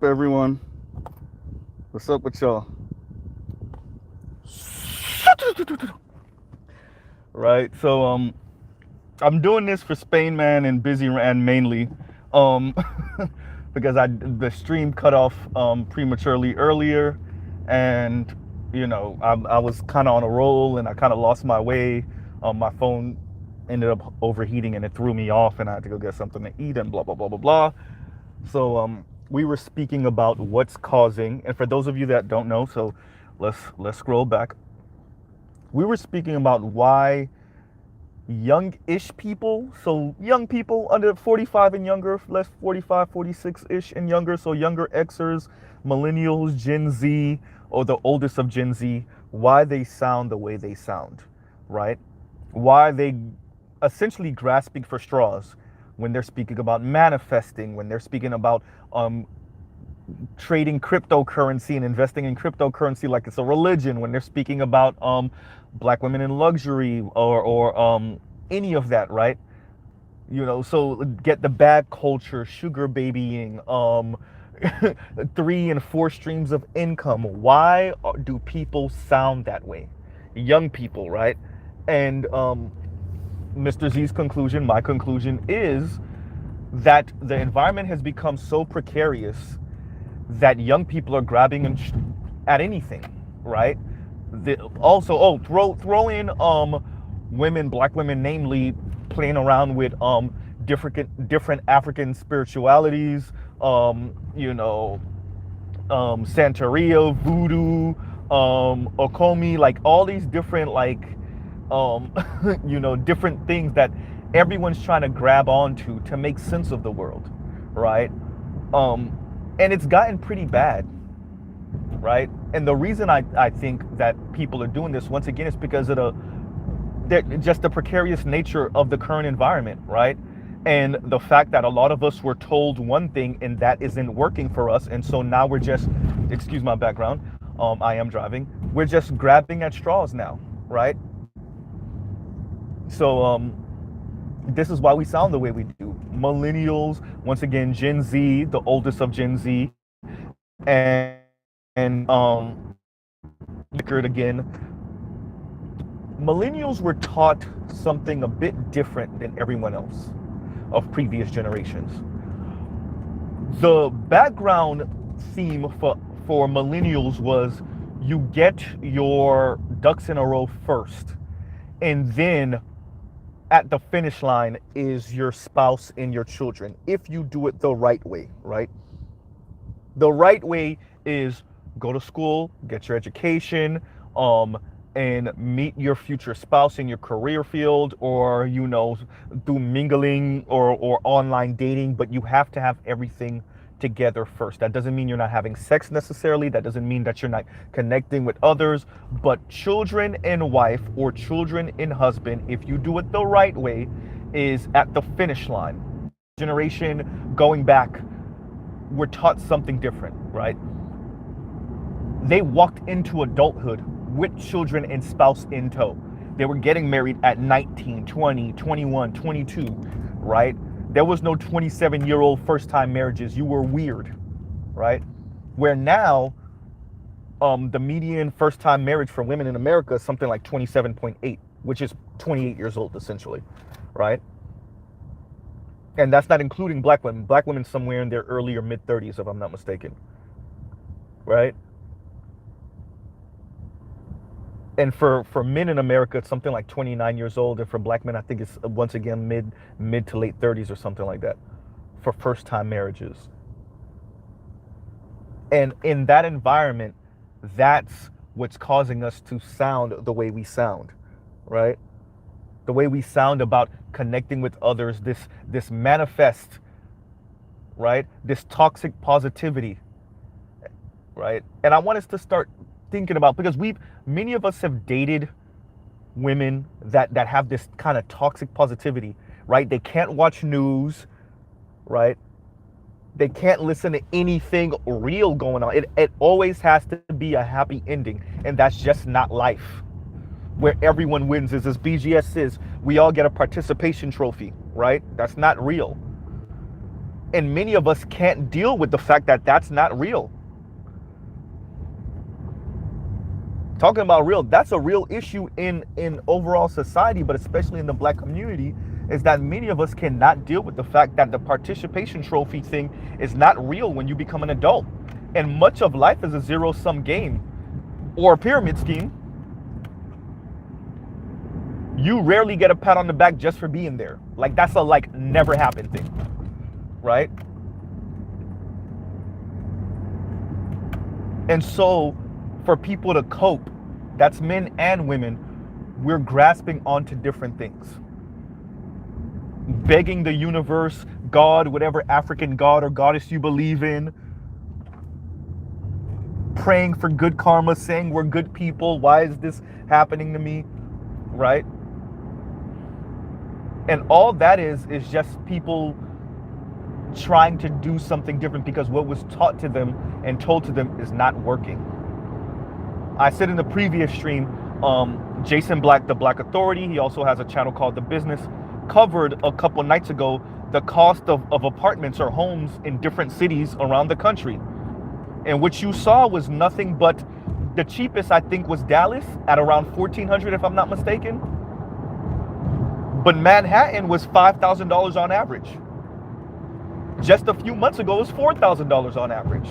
everyone? What's up with y'all? Right. I'm doing this for Spain Man and Busy Ran mainly, um, because the stream cut off prematurely earlier, and I was kind of on a roll and I kind of lost my way. My phone ended up overheating and it threw me off, and I had to go get something to eat and blah blah blah blah blah. We were speaking about what's causing, and for those of you that don't know, so let's scroll back. We were speaking about why young-ish people, so young people under 45 and younger, less 45, 46-ish and younger, so younger Xers, millennials, Gen Z, or the oldest of Gen Z, why they sound the way they sound, right? Why they essentially grasping for straws when they're speaking about manifesting, when they're speaking about trading cryptocurrency and investing in cryptocurrency like it's a religion, when they're speaking about black women in luxury or any of that, right? So get the bag culture, sugar babying, 3 and 4 streams of income. Why do people sound that way? Young people, right? And Mr. Z's conclusion, my conclusion is that the environment has become so precarious that young people are grabbing at anything, right? Also, throw in women, black women, namely, playing around with different African spiritualities, Santeria, voodoo, Okomi, like all these different different things that everyone's trying to grab onto to make sense of the world, right? And it's gotten pretty bad, right? And the reason I think that people are doing this, once again, is because of just the precarious nature of the current environment, right? And the fact that a lot of us were told one thing and that isn't working for us. And so now we're just, excuse my background, I am driving. We're just grabbing at straws now, right? So this is why we sound the way we do. Millennials, once again, Gen Z, the oldest of Gen Z, and again, millennials were taught something a bit different than everyone else of previous generations. The background theme for millennials was you get your ducks in a row first, and then at the finish line is your spouse and your children, if you do it the right way, right? The right way is go to school, get your education, and meet your future spouse in your career field, or do mingling or online dating, but you have to have everything together first. That doesn't mean you're not having sex necessarily. That doesn't mean that you're not connecting with others, but children and wife, or children and husband, if you do it the right way, is at the finish line. Generation going back, we're taught something different, right? They walked into adulthood with children and spouse in tow. They were getting married at 19, 20, 21, 22, right? There was no 27-year-old first-time marriages. You were weird, right? Where now, the median first-time marriage for women in America is something like 27.8, which is 28 years old, essentially, right? And that's not including black women. Black women somewhere in their early or mid-30s, if I'm not mistaken, right? And for men in America, it's something like 29 years old. And for black men, I think it's once again mid to late 30s or something like that for first time marriages. And in that environment, that's what's causing us to sound the way we sound, right? The way we sound about connecting with others, this manifest, right? This toxic positivity, right? And I want us to start thinking about, because many of us have dated women that have this kind of toxic positivity, right? They can't watch news, right? They can't listen to anything real going on. It always has to be a happy ending, and that's just not life. Where everyone wins is, as BGS says, we all get a participation trophy, right? That's not real. And many of us can't deal with the fact that that's not real. Talking about real, that's a real issue in overall society, but especially in the Black community, is that many of us cannot deal with the fact that the participation trophy thing is not real when you become an adult. And much of life is a zero-sum game or a pyramid scheme. You rarely get a pat on the back just for being there. Like, that's a like never happened thing, right? And so for people to cope, that's men and women, we're grasping onto different things. Begging the universe, God, whatever African god or goddess you believe in, praying for good karma, saying we're good people, why is this happening to me, right? And all that is just people trying to do something different because what was taught to them and told to them is not working. I said in the previous stream, Jason Black, the Black Authority, he also has a channel called The Business, covered a couple nights ago the cost of apartments or homes in different cities around the country. And what you saw was nothing but, the cheapest I think was Dallas at around $1,400 if I'm not mistaken. But Manhattan was $5,000 on average. Just a few months ago, it was $4,000 on average.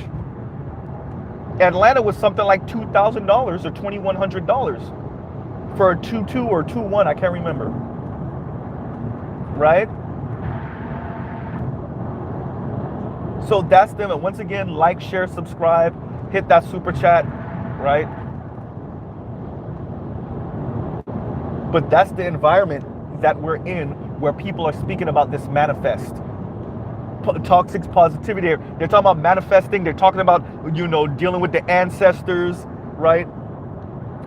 Atlanta was something like $2,000 or $2,100 for a 2.2 or 2.1, I can't remember. Right? So that's them. And once again, like, share, subscribe, hit that super chat, right? But that's the environment that we're in, where people are speaking about this manifest. Toxic positivity. They're talking about manifesting. They're talking about, you know, dealing with the ancestors, right?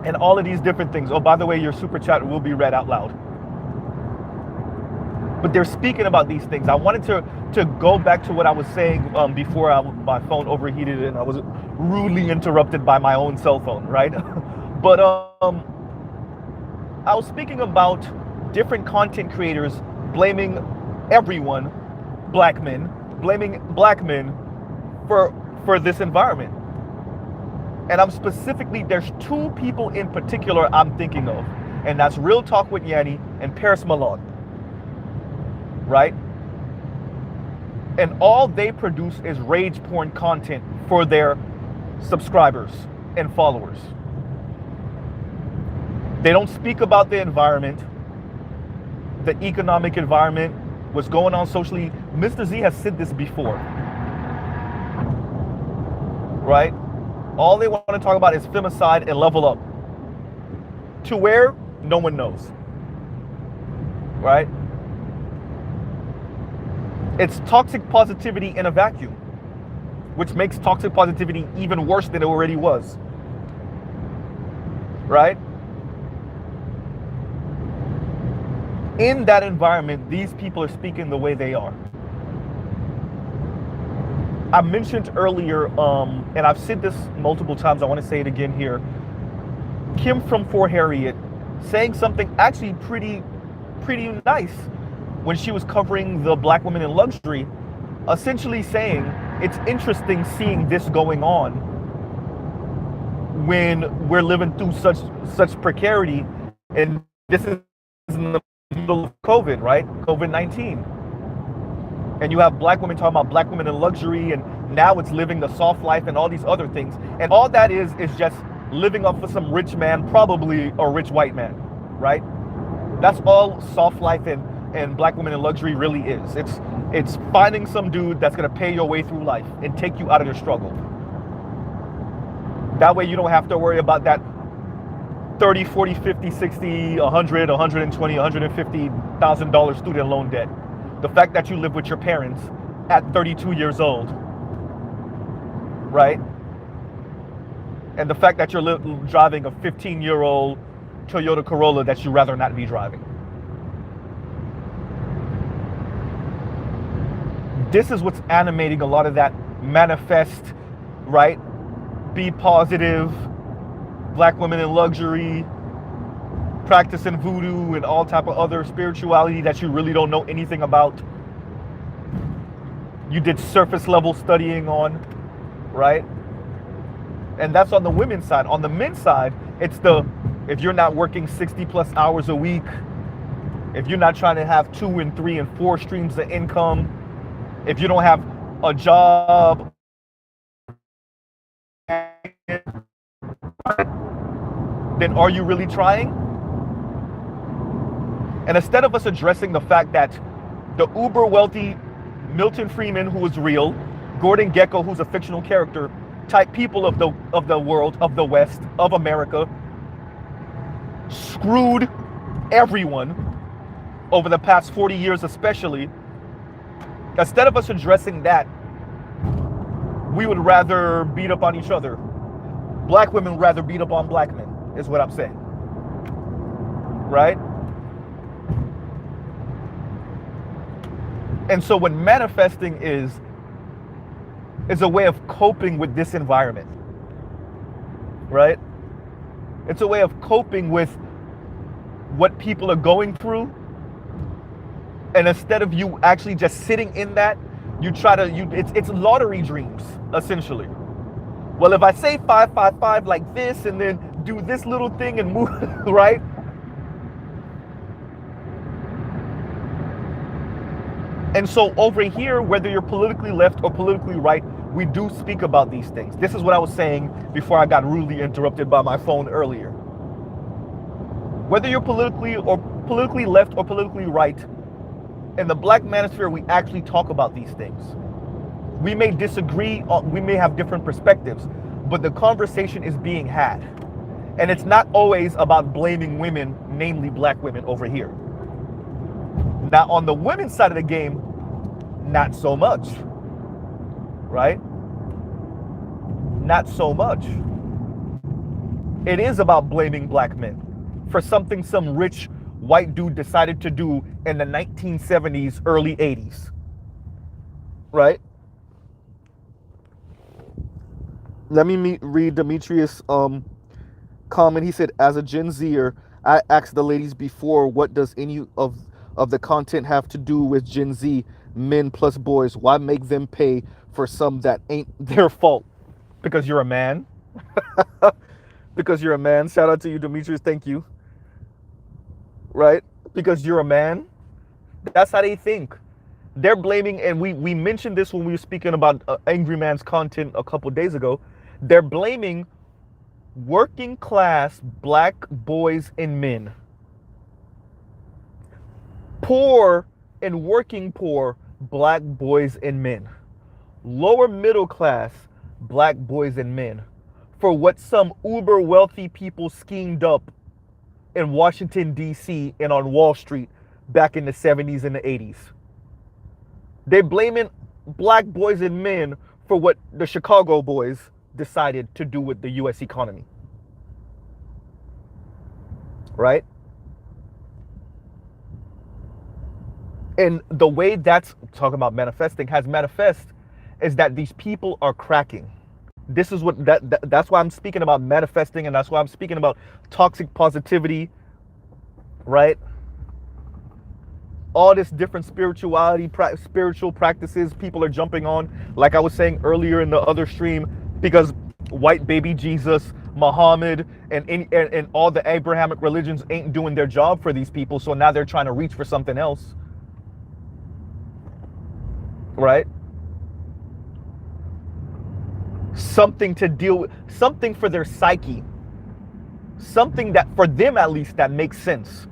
And all of these different things. Oh, by the way, your super chat will be read out loud. But they're speaking about these things. I wanted to go back to what I was saying before my phone overheated and I was rudely interrupted by my own cell phone, right? But I was speaking about different content creators blaming everyone, black men, blaming black men for this environment. And I'm specifically, there's two people in particular I'm thinking of, and that's Real Talk with Yanni and Paris Malone, right? And all they produce is rage porn content for their subscribers and followers. They don't speak about the environment, the economic environment, what's going on socially. Mr. Z has said this before, right? All they want to talk about is femicide and level up. To where? No one knows, right? It's toxic positivity in a vacuum, which makes toxic positivity even worse than it already was, right? In that environment, these people are speaking the way they are. I mentioned earlier, and I've said this multiple times, I want to say it again here, Kim from Fort Harriet saying something actually pretty nice when she was covering the black women in luxury, essentially saying it's interesting seeing this going on when we're living through such precarity, and this is in the middle of COVID, right? COVID-19. And you have black women talking about black women in luxury, and now it's living the soft life and all these other things. And all that is just living off of some rich man, probably a rich white man, right? That's all soft life and black women in luxury really is. It's finding some dude that's gonna pay your way through life and take you out of your struggle. That way you don't have to worry about that 30, 40, 50, 60, 100, 120, $150,000 student loan debt. The fact that you live with your parents at 32 years old, right? And the fact that you're driving a 15-year-old Toyota Corolla that you'd rather not be driving. This is what's animating a lot of that manifest, right? Be positive, black women in luxury, practicing voodoo and all type of other spirituality that you really don't know anything about. you did surface level studying on, right? And that's on the women's side. On the men's side, it's the, if you're not working 60 plus hours a week, if you're not trying to have 2 and 3 and 4 streams of income, if you don't have a job, then are you really trying? And instead of us addressing the fact that the uber wealthy Milton Friedman, who is real, Gordon Gekko, who's a fictional character, type people of the world, of the West, of America, screwed everyone over the past 40 years especially. Instead of us addressing that, we would rather beat up on each other. Black women would rather beat up on black men, is what I'm saying. Right? And so what manifesting is a way of coping with this environment. Right? It's a way of coping with what people are going through. And instead of you actually just sitting in that, you try to, it's lottery dreams, essentially. Well, if I say 555 like this and then do this little thing and move, right? And so over here, whether you're politically left or politically right, we do speak about these things. This is what I was saying before I got rudely interrupted by my phone earlier. Whether you're politically left or politically right, in the Black manosphere, we actually talk about these things. We may disagree, we may have different perspectives, but the conversation is being had. And it's not always about blaming women, namely black women over here. Now, on the women's side of the game, not so much, right? Not so much. It is about blaming black men for something some rich white dude decided to do in the 1970s, early 80s, right? Let me read Demetrius' comment. He said, as a Gen Zer, I asked the ladies before, what does any of the content have to do with Gen Z, men plus boys? Why make them pay for some that ain't their fault? Because you're a man. Because you're a man. Shout out to you, Demetrius. Thank you. Right? Because you're a man. That's how they think. They're blaming, and we mentioned this when we were speaking about Angry Man's content a couple days ago. They're blaming working class black boys and men, poor and working poor black boys and men, lower middle class black boys and men, for what some uber wealthy people schemed up in Washington, D.C. and on Wall Street back in the 70s and the 80s. They're blaming black boys and men for what the Chicago boys decided to do with the U.S. economy. Right? And the way that's talking about manifesting has manifest is that these people are cracking. This is what that's why I'm speaking about manifesting, and that's why I'm speaking about toxic positivity, right? All this different spiritual practices people are jumping on, like I was saying earlier in the other stream, because white baby Jesus, Muhammad, and all the Abrahamic religions ain't doing their job for these people, so now they're trying to reach for something else, right? Something to deal with, something for their psyche, something that for them at least that makes sense,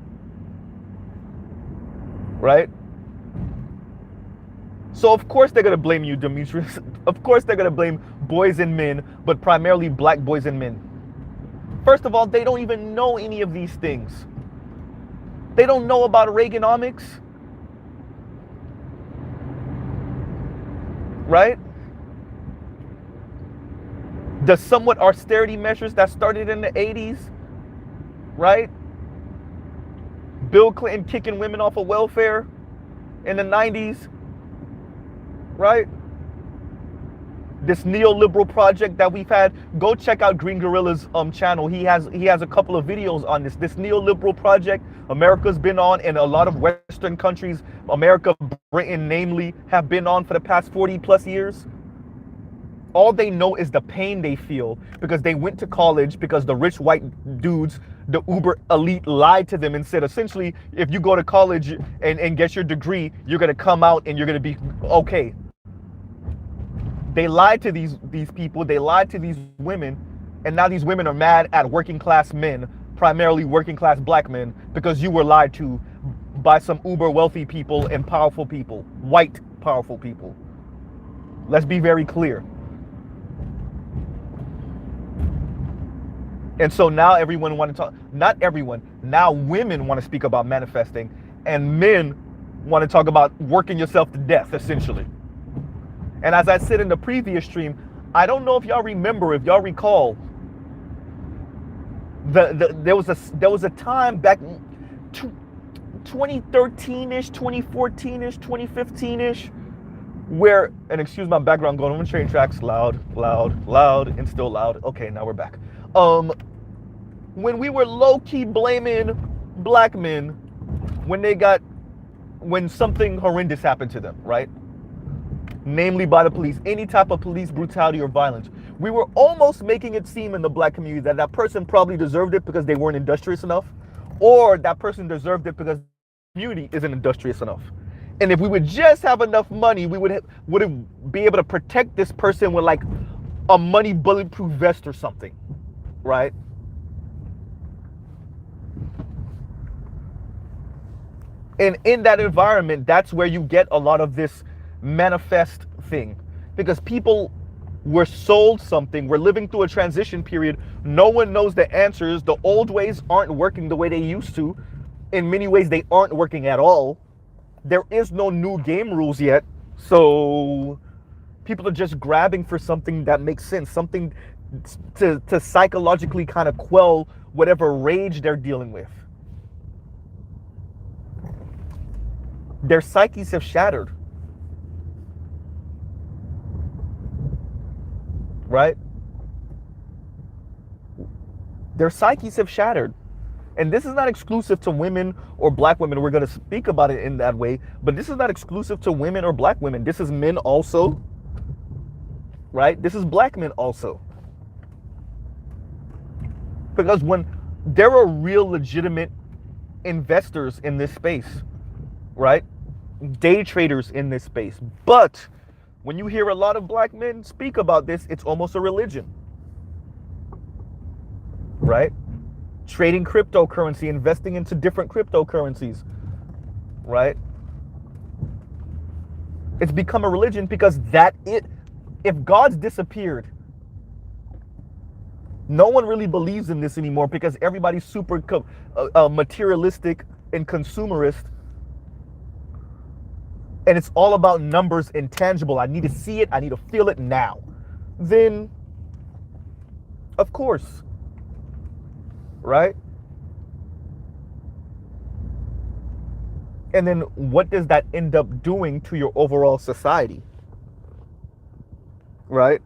right? So of course they're gonna blame you, Demetrius. Of course they're gonna blame boys and men, but primarily black boys and men. First of all, they don't even know any of these things. They don't know about Reaganomics, right? The somewhat austerity measures that started in the 80s, right? Bill Clinton kicking women off of welfare in the 90s, right? this neoliberal project that we've had. Go check out Green Gorilla's channel. He has a couple of videos on this neoliberal project America's been on, and a lot of Western countries, America, Britain namely, have been on for the past 40 plus years. All they know is the pain they feel because they went to college, because the rich white dudes, the uber elite, lied to them and said, essentially, if you go to college and get your degree, you're going to come out and you're going to be okay. They lied to these people. They lied to these women. And now these women are mad at working class men, primarily working class black men, because you were lied to by some uber wealthy people and powerful people, white powerful people. Let's be very clear. And so now everyone want to talk, not everyone, now women want to speak about manifesting, and men want to talk about working yourself to death, essentially. And as I said in the previous stream, I don't know if y'all remember, if y'all recall, there was a time back 2013-ish, 2014-ish, 2015-ish, where, and excuse my background going on the train tracks, loud, and still loud. Okay, now we're back. When we were low-key blaming black men when something horrendous happened to them, right? Namely by the police, any type of police brutality or violence. We were almost making it seem in the black community that that person probably deserved it because they weren't industrious enough, or that person deserved it because the community isn't industrious enough. And if we would just have enough money, we would be able to protect this person with like a money bulletproof vest or something, right? And in that environment, that's where you get a lot of this manifest thing, because people were sold something. We're living through a transition period. No one knows the answers. The old ways aren't working the way they used to. In many ways, they aren't working at all. There is no new game rules yet. So people are just grabbing for something that makes sense, something to psychologically kind of quell whatever rage they're dealing with. Their psyches have shattered. Right? Their psyches have shattered. And this is not exclusive to women or black women. We're going to speak about it in that way. But this is not exclusive to women or black women. This is men also. Right? This is black men also. Because when there are real legitimate investors in this space, right? Day traders in this space. But when you hear a lot of black men speak about this, it's almost a religion, right? Trading cryptocurrency, investing into different cryptocurrencies, right? It's become a religion because if God's disappeared, no one really believes in this anymore because everybody's super materialistic and consumerist. And it's all about numbers and tangible. I need to see it. I need to feel it now. Then, of course, right? And then what does that end up doing to your overall society? Right?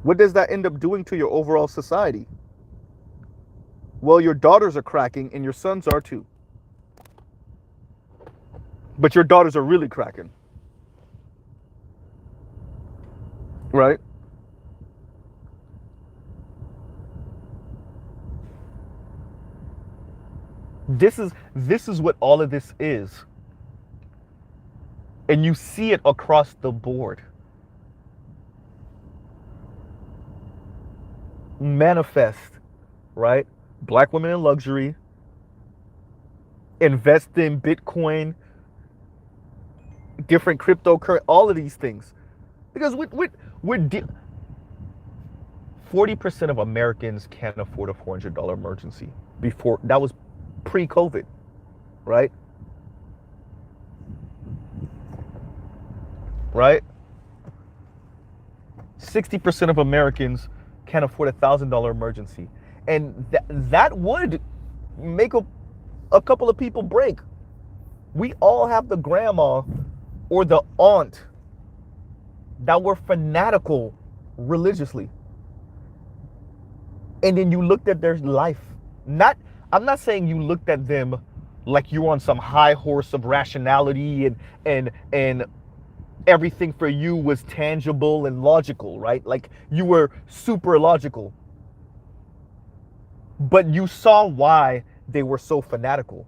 What does that end up doing to your overall society? Well, your daughters are cracking and your sons are too. But your daughters are really cracking. Right? This is what all of this is. And you see it across the board. Manifest, right? Black women in luxury. Invest in Bitcoin. Different cryptocurrency, all of these things, because we're 40% of Americans can't afford a $400 emergency. Before that was pre-COVID, right? Right? 60% of Americans can't afford a $1,000 emergency, and that would make a couple of people break. We all have the grandma or the aunt that were fanatical religiously. And then you looked at their life. Not, I'm not saying you looked at them like you were on some high horse of rationality and everything for you was tangible and logical, right? Like you were super logical. But you saw why they were so fanatical.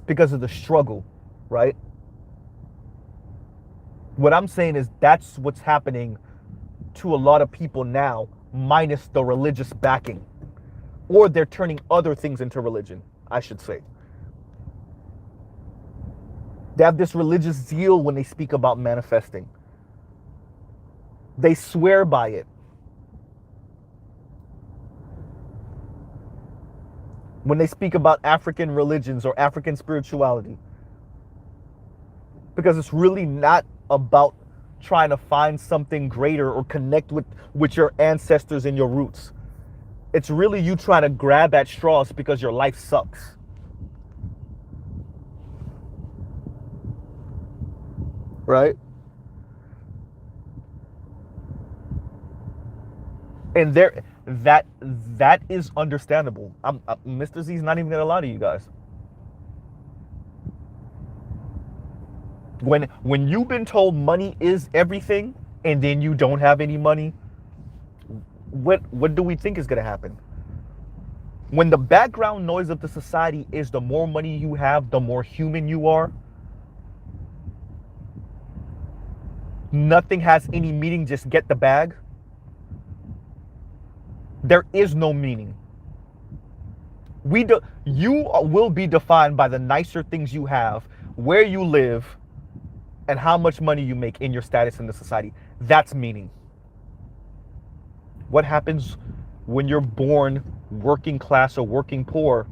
Because of the struggle, right? What I'm saying is that's what's happening to a lot of people now, minus the religious backing. Or they're turning other things into religion, I should say. They have this religious zeal when they speak about manifesting. They swear by it. When they speak about African religions or African spirituality. Because it's really not about trying to find something greater or connect with your ancestors and your roots. It's really you trying to grab at straws because your life sucks. Right? And that is understandable. Mr. Z's not even gonna lie to you guys. When you've been told money is everything and then you don't have any money, what do we think is gonna happen? When the background noise of the society is the more money you have, the more human you are, nothing has any meaning, just get the bag. There is no meaning. You will be defined by the nicer things you have, where you live, and how much money you make in your status in the society. That's meaning. What happens when you're born working class or working poor?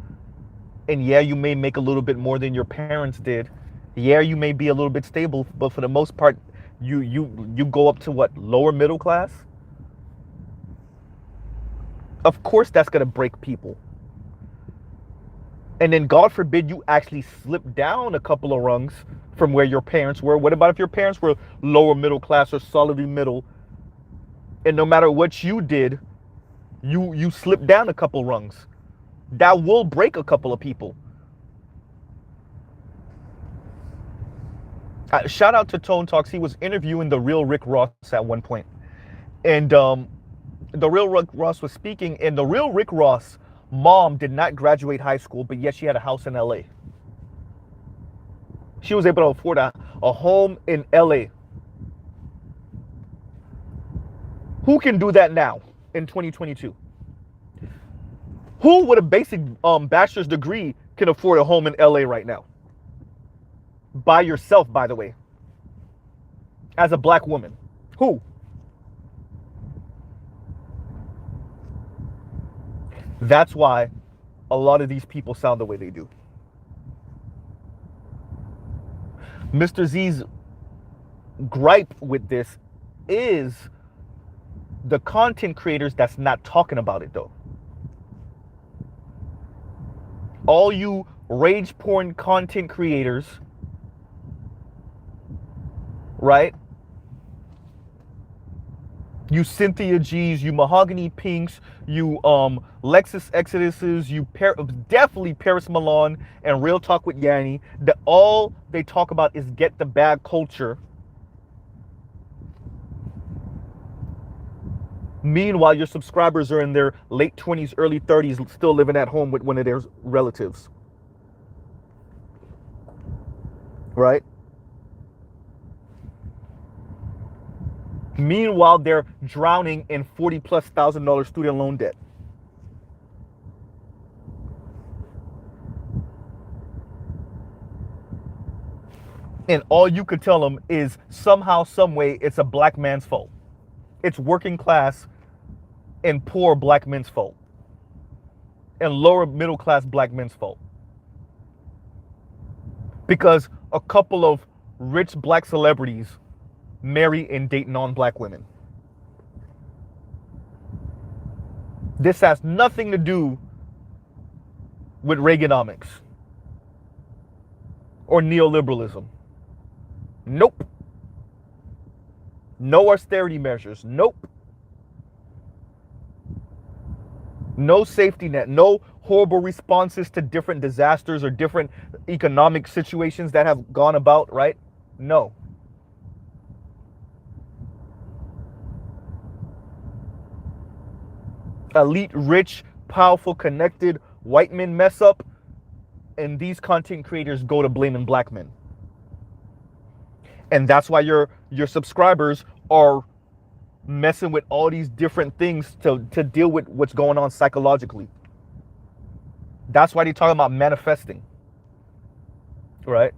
And yeah, you may make a little bit more than your parents did. Yeah, you may be a little bit stable, but for the most part, you go up to what, lower middle class? Of course that's gonna break people. And then God forbid you actually slip down a couple of rungs from where your parents were. What about if your parents were lower middle class or solidly middle, and no matter what you did, you slip down a couple rungs? That will break a couple of people. Shout out to Tone Talks. He was interviewing the real Rick Ross at one point. And the real Rick Ross was speaking, and the real Rick Ross mom did not graduate high school, but yet she had a house in LA. She was able to afford a home in LA. Who can do that now in 2022? Who with a basic bachelor's degree can afford a home in LA right now? By yourself, by the way. As a black woman. Who? That's why a lot of these people sound the way they do. Mr. Z's gripe with this is the content creators that's not talking about it though. All you rage porn content creators, right? You Cynthia G's, you Mahogany Pinks, you Lexus Exoduses, you definitely Paris Milan and Real Talk with Yanni. That all they talk about is get the bag culture. Meanwhile, your subscribers are in their late 20s, early 30s, still living at home with one of their relatives. Right? Meanwhile, they're drowning in $40,000+ student loan debt. And all you could tell them is somehow, some way, it's a black man's fault. It's working class and poor black men's fault. And lower middle class black men's fault. Because a couple of rich black celebrities marry and date non-black women. This has nothing to do with Reaganomics or neoliberalism. Nope. No austerity measures. Nope. No safety net. No horrible responses to different disasters or different economic situations that have gone about, right? No. Elite, rich, powerful, connected white men mess up, and these content creators go to blaming black men. And that's why your subscribers are messing with all these different things to deal with what's going on psychologically. That's why they're talking about manifesting, right?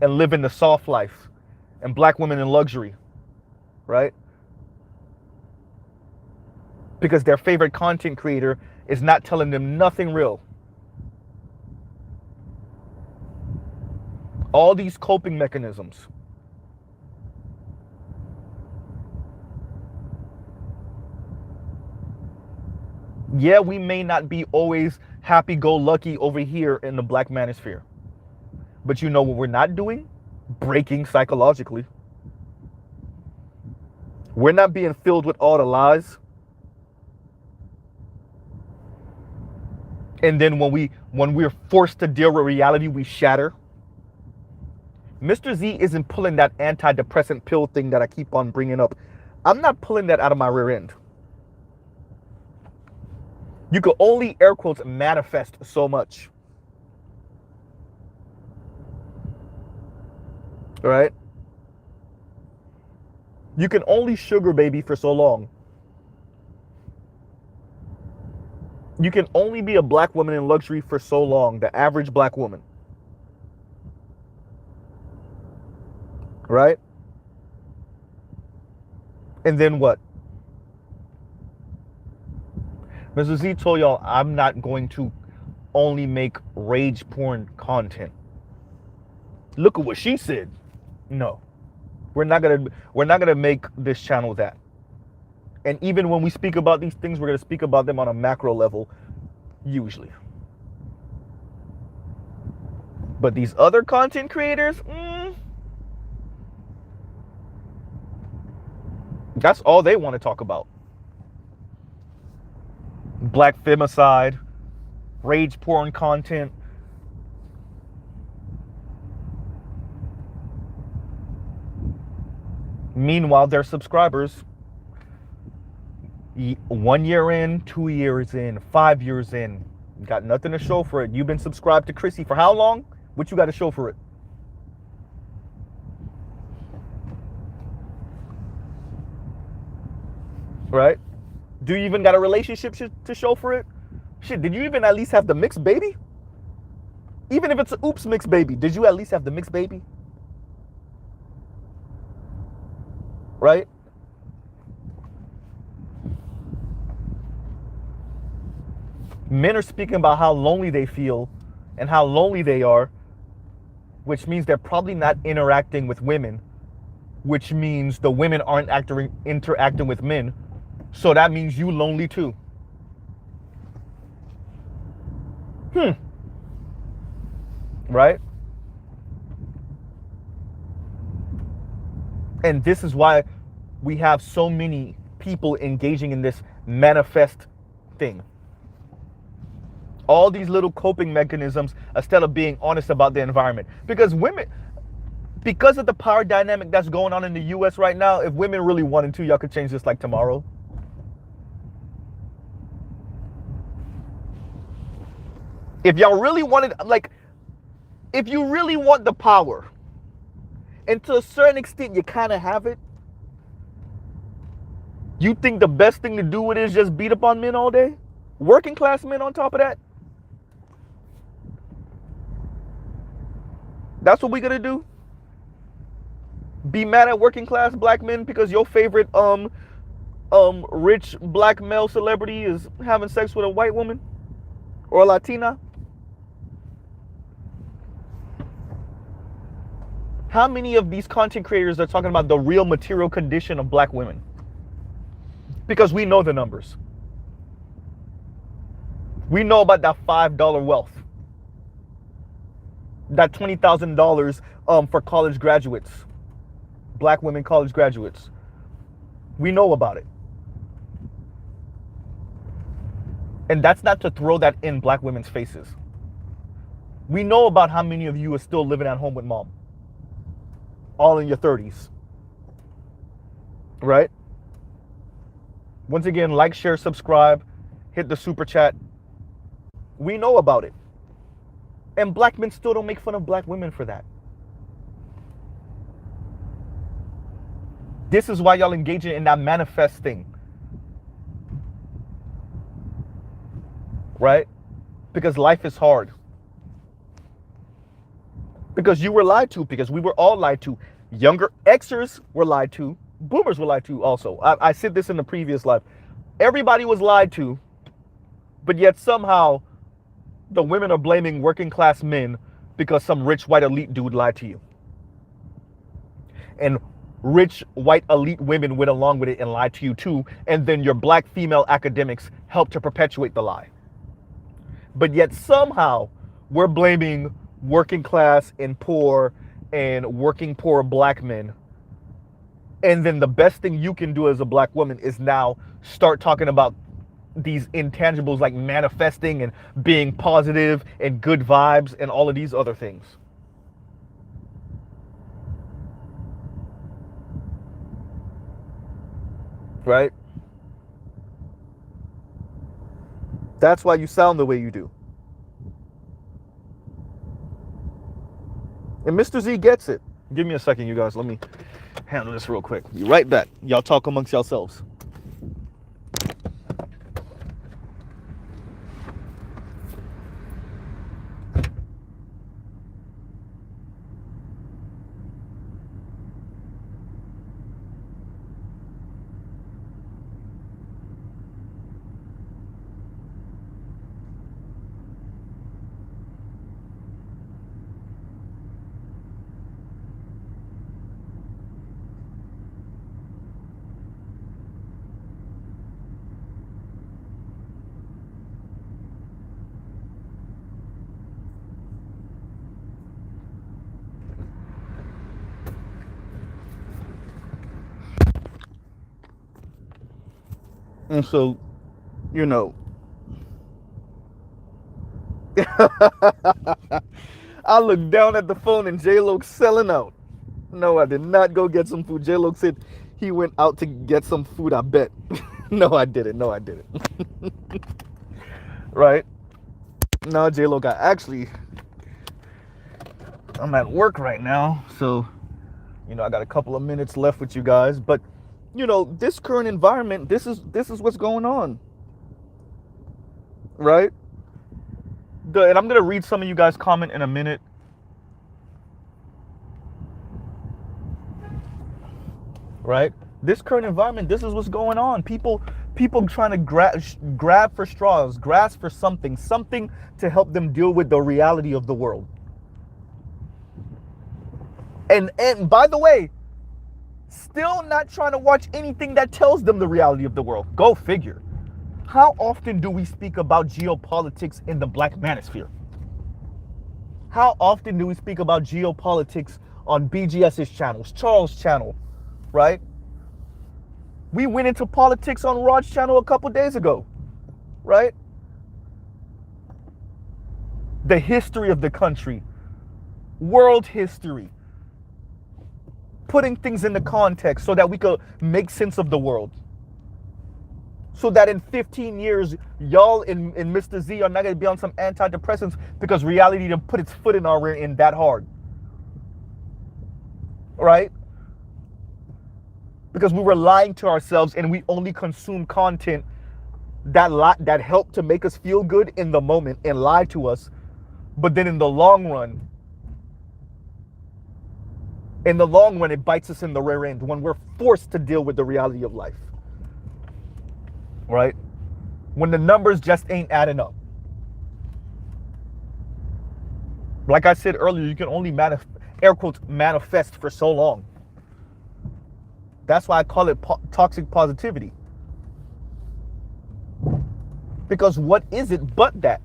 And living the soft life, and black women in luxury, right? Because their favorite content creator is not telling them nothing real. All these coping mechanisms. Yeah, we may not be always happy-go-lucky over here in the black manosphere. But you know what we're not doing? Breaking psychologically. We're not being filled with all the lies. And then when we're forced to deal with reality, we shatter. Mr. Z isn't pulling that antidepressant pill thing that I keep on bringing up. I'm not pulling that out of my rear end. You could only, air quotes, manifest so much. Right? You can only sugar baby for so long. You can only be a black woman in luxury for so long, the average black woman. Right? And then what? Mr. Z told y'all, I'm not going to only make rage porn content. Look at what she said. No. We're not gonna make this channel that. And even when we speak about these things, we're gonna speak about them on a macro level, usually. But these other content creators, that's all they want to talk about. Black femicide, rage porn content. Meanwhile, their subscribers, 1 year in, 2 years in, 5 years in, got nothing to show for it. You've been subscribed to Chrissy for how long? What you got to show for it? Right? Do you even got a relationship to show for it? Shit, did you even at least have the mixed baby? Even if it's an oops mixed baby, did you at least have the mixed baby? Right? Men are speaking about how lonely they feel and how lonely they are, which means they're probably not interacting with women, which means the women aren't interacting with men. So that means you lonely too. Right? And this is why we have so many people engaging in this manifest thing. All these little coping mechanisms instead of being honest about the environment. Because women, because of the power dynamic that's going on in the US right now, if women really wanted to, y'all could change this like tomorrow. If y'all really wanted, like, if you really want the power, and to a certain extent you kind of have it, you think the best thing to do with it is just beat up on men all day? Working class men on top of that? That's what we gonna do? Be mad at working class black men because your favorite rich black male celebrity is having sex with a white woman or a Latina? How many of these content creators are talking about the real material condition of black women? Because we know the numbers. We know about that $5 wealth. That $20,000 for college graduates. black women college graduates. We know about it. And that's not to throw that in black women's faces. We know about how many of you are still living at home with mom, all in your 30s, right? Once again, like, share, subscribe, hit the super chat. We know about it. And black men still don't make fun of black women for that. This is why y'all engaging in that manifesting, right? Because life is hard. Because you were lied to, because we were all lied to. Younger Xers were lied to. Boomers were lied to also. I said this in the previous live. Everybody was lied to, but yet somehow the women are blaming working class men because some rich white elite dude lied to you. And rich white elite women went along with it and lied to you too. And then your black female academics helped to perpetuate the lie. But yet somehow we're blaming working class and poor and working poor black men. And then the best thing you can do as a black woman is now start talking about these intangibles like manifesting and being positive and good vibes and all of these other things. Right? That's why you sound the way you do. And Mr. Z gets it. Give me a second, you guys. Let me handle this real quick. Be right back. Y'all talk amongst yourselves. And so, you know, I looked down at the phone and J-Lo selling out. No, I did not go get some food. J-Lo said he went out to get some food, I bet. No, I didn't. No, I didn't. Right? No, J-Lo got actually, I'm at work right now, so, you know, I got a couple of minutes left with you guys, but you know, this current environment, this is what's going on, right? And I'm gonna read some of you guys' comment in a minute. Right? This current environment, this is what's going on. People trying to grab for straws, grasp for something to help them deal with the reality of the world. And by the way, still not trying to watch anything that tells them the reality of the world. Go figure. How often do we speak about geopolitics in the black manosphere? How often do we speak about geopolitics on BGS's channels, Charles' channel, right? We went into politics on Rod's channel a couple days ago, right? The history of the country, world history, putting things into context so that we could make sense of the world. So that in 15 years, y'all in Mr. Z are not going to be on some antidepressants because reality didn't put its foot in our rear end that hard. Right? Because we were lying to ourselves and we only consume content that helped to make us feel good in the moment and lie to us. But then in the long run, it bites us in the rear end when we're forced to deal with the reality of life. Right? When the numbers just ain't adding up. Like I said earlier, you can only air quotes manifest for so long. That's why I call it toxic positivity. Because what is it but that?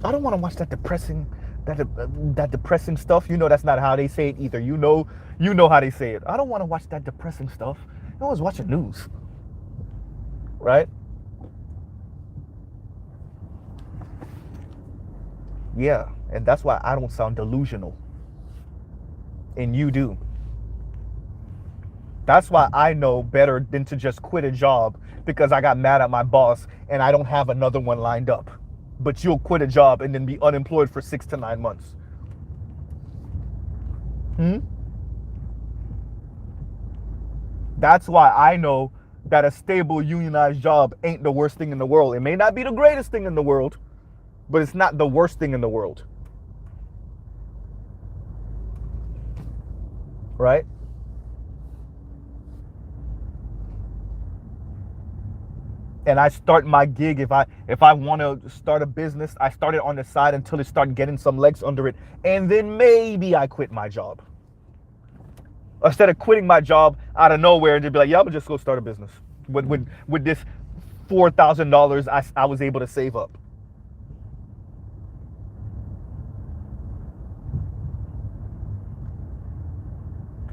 I don't want to watch that depressing that depressing stuff. You know that's not how they say it either. You know how they say it. I don't want to watch that depressing stuff. I always watch the news, right? Yeah, and that's why I don't sound delusional, and you do. That's why I know better than to just quit a job because I got mad at my boss and I don't have another one lined up. But you'll quit a job and then be unemployed for 6 to 9 months. Hmm? That's why I know that a stable unionized job ain't the worst thing in the world. It may not be the greatest thing in the world, but it's not the worst thing in the world. Right? And I start my gig if I want to start a business, I start it on the side until it starts getting some legs under it, and then maybe I quit my job. Instead of quitting my job out of nowhere and just be like, yeah, I'm gonna just go start a business with this $4,000 I was able to save up.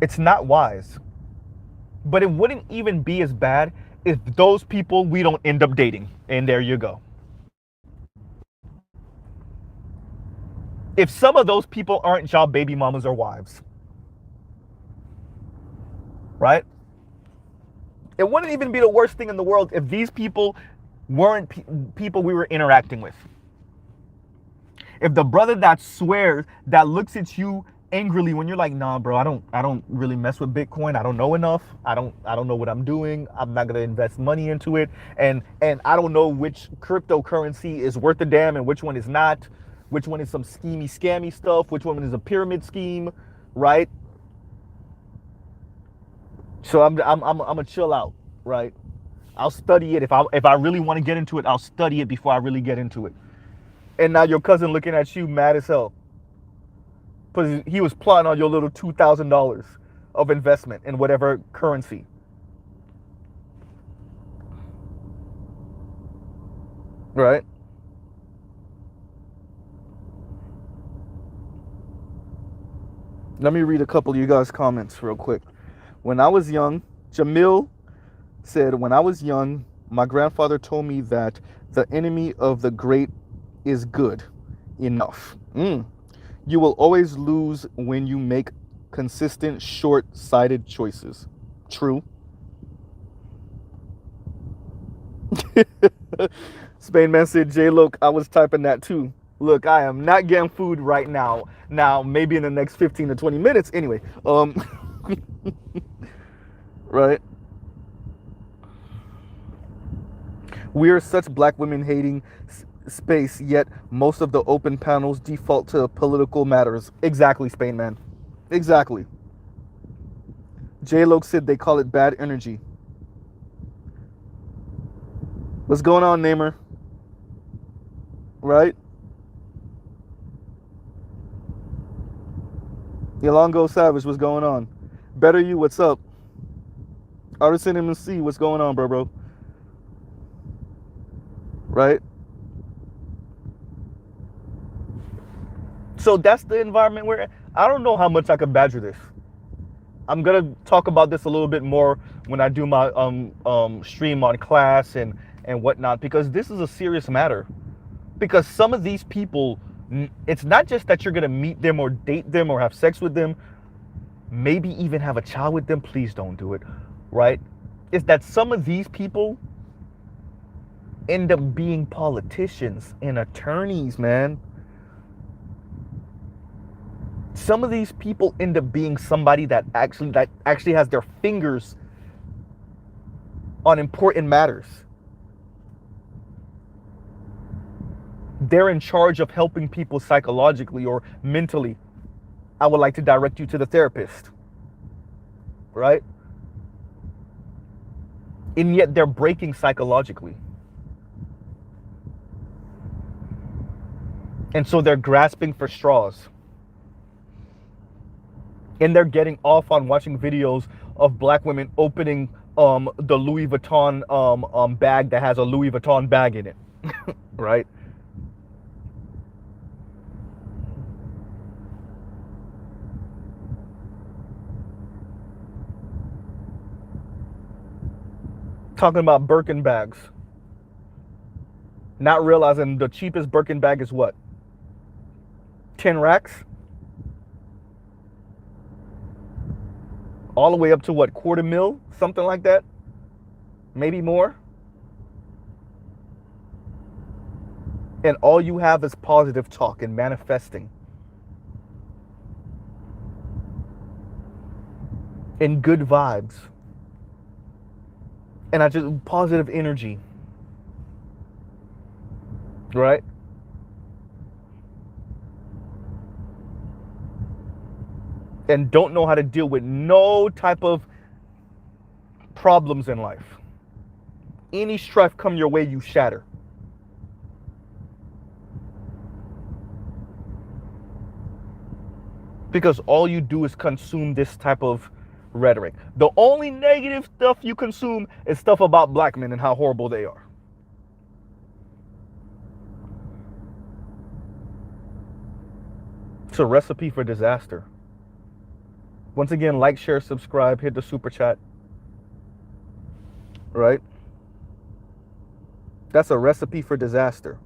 It's not wise. But it wouldn't even be as bad if those people we don't end up dating. And there you go. If some of those people aren't job baby mamas or wives, right? It wouldn't even be the worst thing in the world if these people weren't people we were interacting with. If the brother that swears, that looks at you angrily when you're like, nah, bro, I don't really mess with Bitcoin. I don't know enough. I don't know what I'm doing. I'm not gonna invest money into it. And I don't know which cryptocurrency is worth a damn and which one is not. Which one is some schemy, scammy stuff? Which one is a pyramid scheme, right? So I'm gonna chill out, right? I'll study it. If I really want to get into it, I'll study it before I really get into it. And now your cousin looking at you mad as hell because he was plotting on your little $2,000 of investment in whatever currency. Right? Let me read a couple of you guys' comments real quick. When I was young, Jamil said, when I was young, my grandfather told me that the enemy of the great is good enough. You will always lose when you make consistent, short-sighted choices. True. Spain man said, J look, I was typing that too. Look, I am not getting food right now. Now, maybe in the next 15 to 20 minutes. Anyway, right? We are such black women hating space, yet most of the open panels default to political matters. Exactly, Spain man. Exactly. J-Lo said they call it bad energy. What's going on, Namer? Right? Yolongo Savage, what's going on? Better You, what's up? Artisan MC, what's going on, bro? Right? So that's the environment where I don't know how much I can badger this. I'm gonna talk about this a little bit more when I do my stream on class and whatnot, because this is a serious matter. Because some of these people, it's not just that you're gonna meet them or date them or have sex with them, maybe even have a child with them. Please don't do it, right? It's that some of these people end up being politicians and attorneys, man. Some of these people end up being somebody that actually has their fingers on important matters. They're in charge of helping people psychologically or mentally. I would like to direct you to the therapist, right? And yet they're breaking psychologically. And so they're grasping for straws. And they're getting off on watching videos of black women opening the Louis Vuitton bag that has a Louis Vuitton bag in it, right? talking about Birkin bags, not realizing the cheapest Birkin bag is what? 10 racks? All the way up to what, quarter mil? Something like that? Maybe more? And all you have is positive talk and manifesting. And good vibes. And I just positive energy. Right? And don't know how to deal with no type of problems in life. Any strife come your way, you shatter. Because all you do is consume this type of rhetoric. The only negative stuff you consume is stuff about black men and how horrible they are. It's a recipe for disaster. Once again, like, share, subscribe, hit the super chat. Right? That's a recipe for disaster.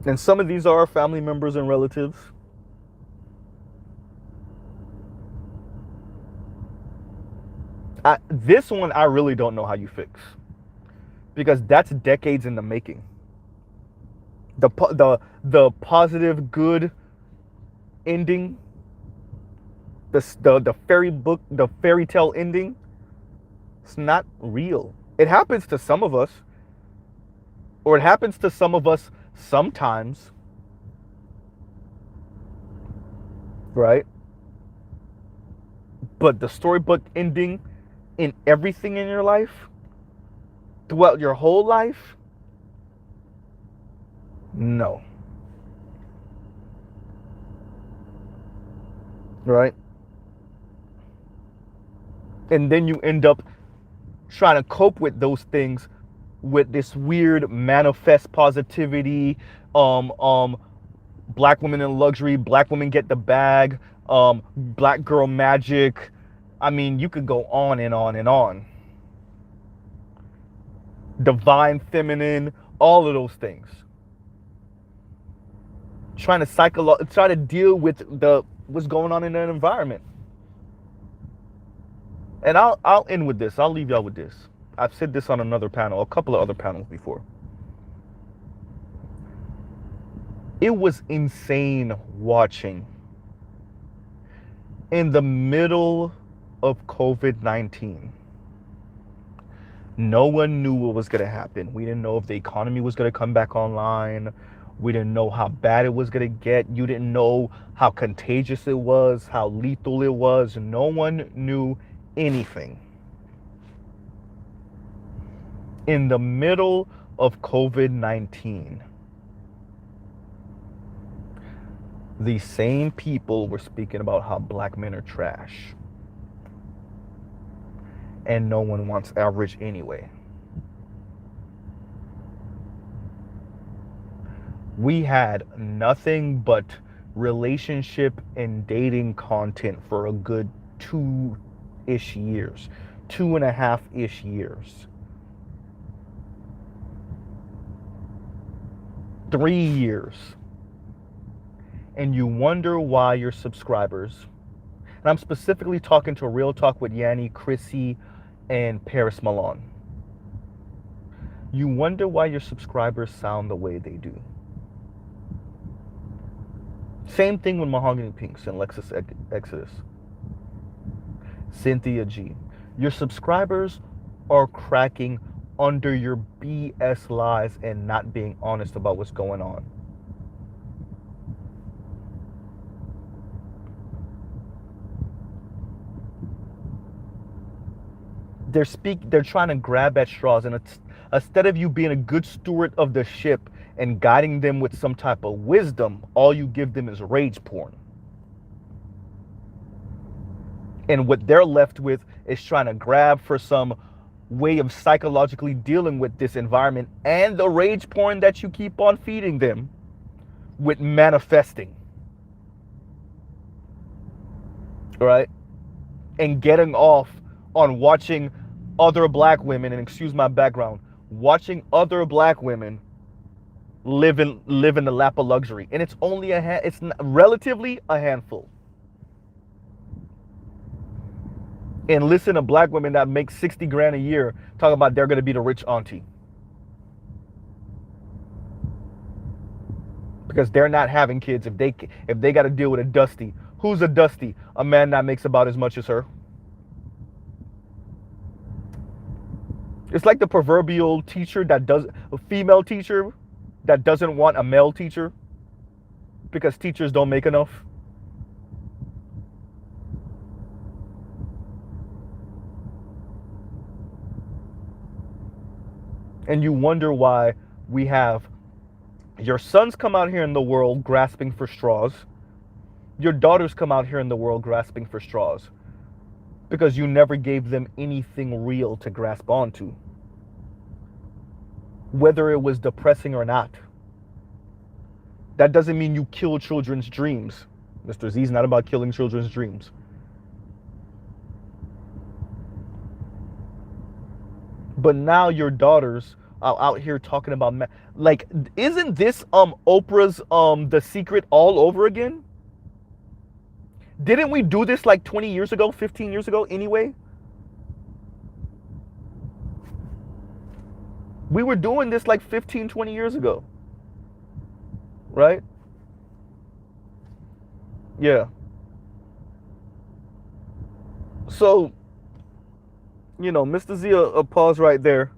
And some of these are our family members and relatives. This one, I really don't know how you fix. Because that's decades in the making. The positive, good ending, the fairy tale ending, it's not real. It happens to some of us. Or it happens to some of us sometimes. Right? But the storybook ending in everything in your life, throughout your whole life, no. Right? And then you end up trying to cope with those things with this weird manifest positivity, black women in luxury, black women get the bag, black girl magic. I mean, you could go on and on and on. Divine feminine, all of those things. Trying to deal with what's going on in that environment. And I'll end with this. I'll leave y'all with this. I've said this on another panel, a couple of other panels before. It was insane watching in the middle of COVID-19. No one knew what was going to happen. We didn't know if the economy was going to come back online. We didn't know how bad it was going to get. You didn't know how contagious it was, how lethal it was. No one knew anything. In the middle of COVID-19, the same people were speaking about how black men are trash. And no one wants average anyway. We had nothing but relationship and dating content for a good 2-ish years. 2.5-ish years. 3 years. And you wonder why your subscribers, and I'm specifically talking to Real Talk with Yanni, Chrissy, and Paris Milan. You wonder why your subscribers sound the way they do. Same thing with Mahogany Pinks and Lexus Exodus. Cynthia G. Your subscribers are cracking under your BS lies and not being honest about what's going on. They're trying to grab at straws, and instead of you being a good steward of the ship and guiding them with some type of wisdom, all you give them is rage porn. And what they're left with is trying to grab for some way of psychologically dealing with this environment and the rage porn that you keep on feeding them with manifesting. right? And getting off on watching other black women, and excuse my background, watching other black women live in the lap of luxury, and it's only it's relatively a handful. And listen to black women that make 60 grand a year talking about they're gonna be the rich auntie because they're not having kids. If they got to deal with a Dusty, who's a Dusty? A man that makes about as much as her. It's like the proverbial teacher a female teacher that doesn't want a male teacher because teachers don't make enough. And you wonder why we have your sons come out here in the world grasping for straws. Your daughters come out here in the world grasping for straws because you never gave them anything real to grasp onto, whether it was depressing or not. That doesn't mean you kill children's dreams. Mr. Z is not about killing children's dreams. But now your daughters are out here talking about like, isn't this Oprah's The Secret all over again? Didn't we do this like 20 years ago, 15 years ago anyway? We were doing this like 15, 20 years ago. Right? Yeah. So, Mr. Z, a pause right there.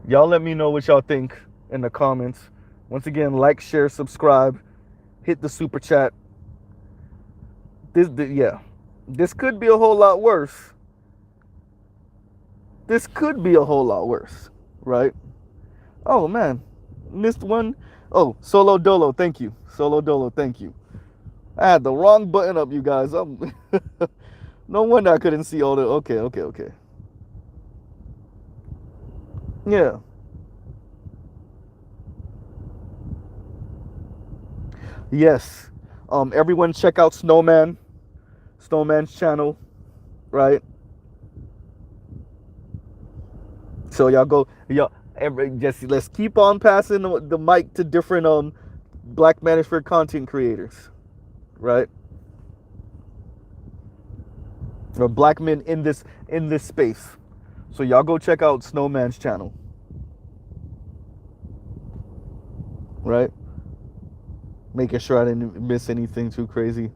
Y'all let me know what y'all think in the comments. Once again, like, share, subscribe, hit the super chat. This could be a whole lot worse. This could be a whole lot worse, right? Oh man, missed one. Oh, Solo Dolo, thank you. Solo Dolo, thank you. I had the wrong button up, you guys. No wonder I couldn't see all the. Okay. Yeah. Yes. Everyone check out Snowman's channel, right? So just let's keep on passing the mic to different Black Manosphere content creators, right? Or black men in this space. So y'all go check out Snowman's channel, right? Making sure I didn't miss anything too crazy.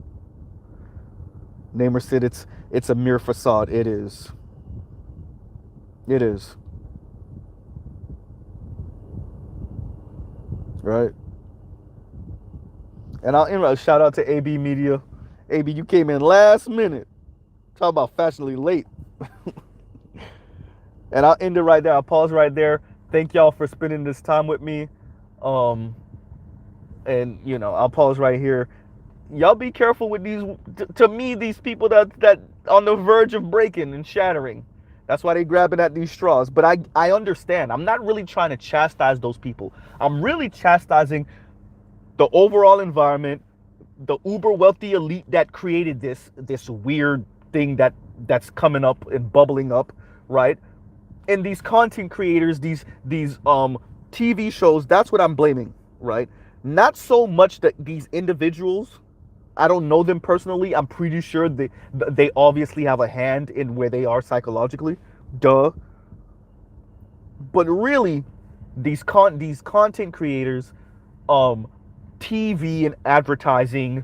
Namer said it's a mere facade. It is. It is. Right. And I'll end a shout out to AB Media. AB, you came in last minute. Talk about fashionably late. And I'll end it right there. I'll pause right there. Thank y'all for spending this time with me. And I'll pause right here. Y'all be careful with these. To me, these people that on the verge of breaking and shattering. That's why they grabbing at these straws. But I understand. I'm not really trying to chastise those people. I'm really chastising the overall environment, the uber wealthy elite that created this weird thing that's coming up and bubbling up, right? And these content creators, these TV shows, that's what I'm blaming, right? Not so much that these individuals, I don't know them personally. I'm pretty sure they obviously have a hand in where they are psychologically. Duh. But really, these content creators, TV and advertising,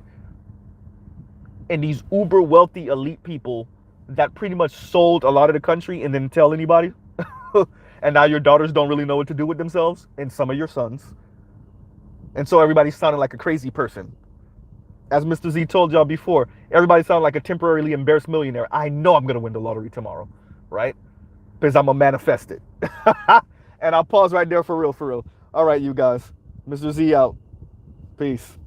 and these uber wealthy elite people that pretty much sold a lot of the country and didn't tell anybody. And now your daughters don't really know what to do with themselves, and some of your sons. And so everybody's sounding like a crazy person. As Mr. Z told y'all before, everybody sounded like a temporarily embarrassed millionaire. I know I'm going to win the lottery tomorrow, right? Because I'm going to manifest it. And I'll pause right there for real. All right, you guys. Mr. Z out. Peace.